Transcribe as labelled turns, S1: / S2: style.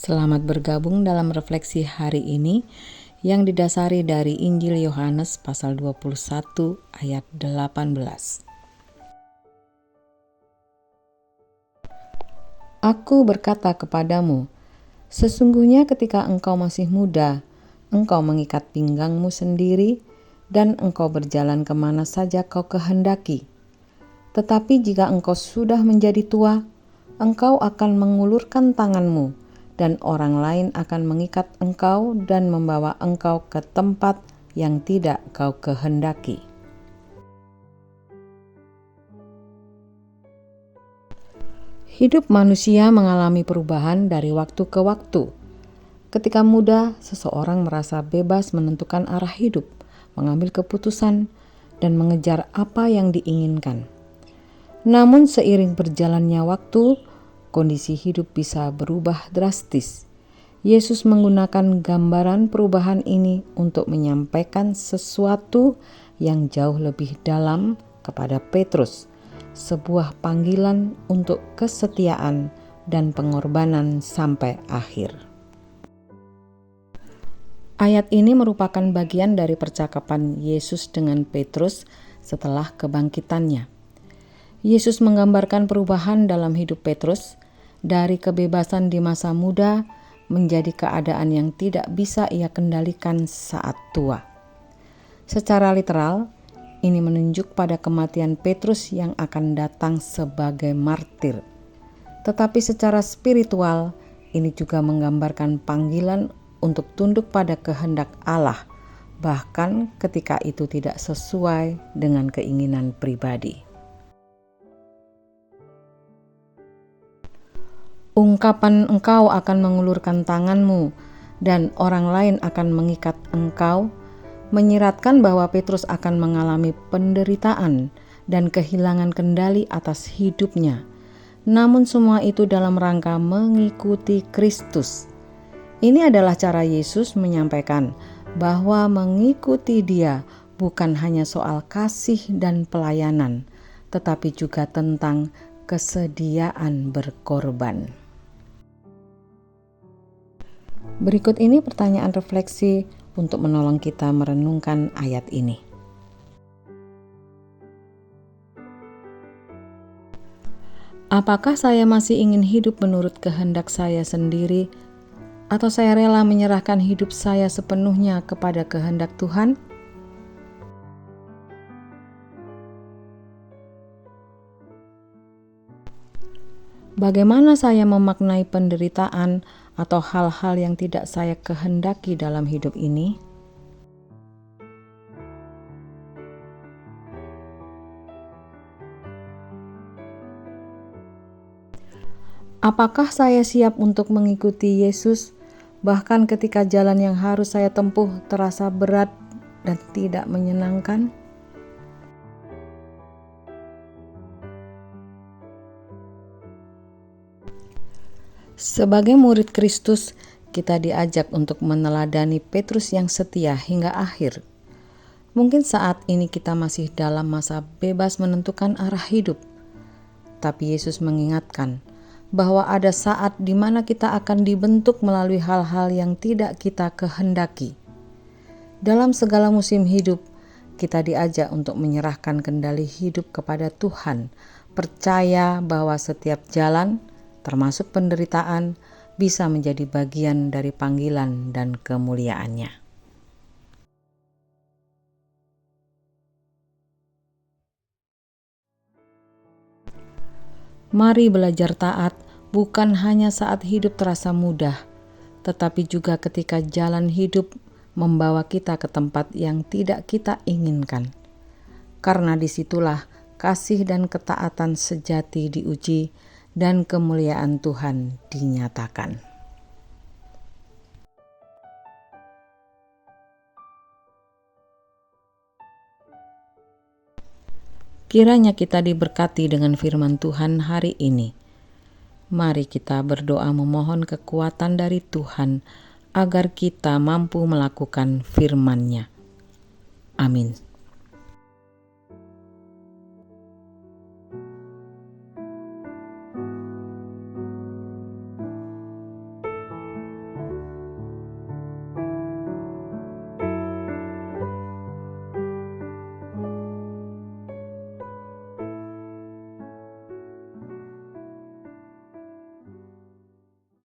S1: Selamat bergabung dalam refleksi hari ini yang didasari dari Injil Yohanes pasal 21 ayat 18. Aku berkata kepadamu, sesungguhnya ketika engkau masih muda, engkau mengikat pinggangmu sendiri dan engkau berjalan kemana saja kau kehendaki. Tetapi jika engkau sudah menjadi tua, engkau akan mengulurkan tanganmu, dan orang lain akan mengikat engkau dan membawa engkau ke tempat yang tidak kau kehendaki. Hidup manusia mengalami perubahan dari waktu ke waktu. Ketika muda, seseorang merasa bebas menentukan arah hidup, mengambil keputusan, dan mengejar apa yang diinginkan. Namun seiring berjalannya waktu, kondisi hidup bisa berubah drastis. Yesus menggunakan gambaran perubahan ini untuk menyampaikan sesuatu yang jauh lebih dalam kepada Petrus, sebuah panggilan untuk kesetiaan dan pengorbanan sampai akhir. Ayat ini merupakan bagian dari percakapan Yesus dengan Petrus setelah kebangkitannya. Yesus menggambarkan perubahan dalam hidup Petrus dari kebebasan di masa muda menjadi keadaan yang tidak bisa ia kendalikan saat tua. Secara literal, ini menunjuk pada kematian Petrus yang akan datang sebagai martir. Tetapi secara spiritual, ini juga menggambarkan panggilan untuk tunduk pada kehendak Allah, bahkan ketika itu tidak sesuai dengan keinginan pribadi. Ungkapan engkau akan mengulurkan tanganmu dan orang lain akan mengikat engkau menyiratkan bahwa Petrus akan mengalami penderitaan dan kehilangan kendali atas hidupnya. Namun semua itu dalam rangka mengikuti Kristus. Ini adalah cara Yesus menyampaikan bahwa mengikuti Dia bukan hanya soal kasih dan pelayanan, tetapi juga tentang kesediaan berkorban. Berikut ini pertanyaan refleksi untuk menolong kita merenungkan ayat ini. Apakah saya masih ingin hidup menurut kehendak saya sendiri, atau saya rela menyerahkan hidup saya sepenuhnya kepada kehendak Tuhan? Bagaimana saya memaknai penderitaan atau hal-hal yang tidak saya kehendaki dalam hidup ini? Apakah saya siap untuk mengikuti Yesus, bahkan ketika jalan yang harus saya tempuh terasa berat dan tidak menyenangkan? Sebagai murid Kristus, kita diajak untuk meneladani Petrus yang setia hingga akhir. Mungkin saat ini kita masih dalam masa bebas menentukan arah hidup, tapi Yesus mengingatkan bahwa ada saat di mana kita akan dibentuk melalui hal-hal yang tidak kita kehendaki. Dalam segala musim hidup, kita diajak untuk menyerahkan kendali hidup kepada Tuhan, percaya bahwa setiap jalan, termasuk penderitaan, bisa menjadi bagian dari panggilan dan kemuliaannya. Mari belajar taat bukan hanya saat hidup terasa mudah, tetapi juga ketika jalan hidup membawa kita ke tempat yang tidak kita inginkan. Karena disitulah kasih dan ketaatan sejati diuji dan kemuliaan Tuhan dinyatakan. Kiranya kita diberkati dengan firman Tuhan hari ini. Mari kita berdoa memohon kekuatan dari Tuhan agar kita mampu melakukan firman-Nya. Amin.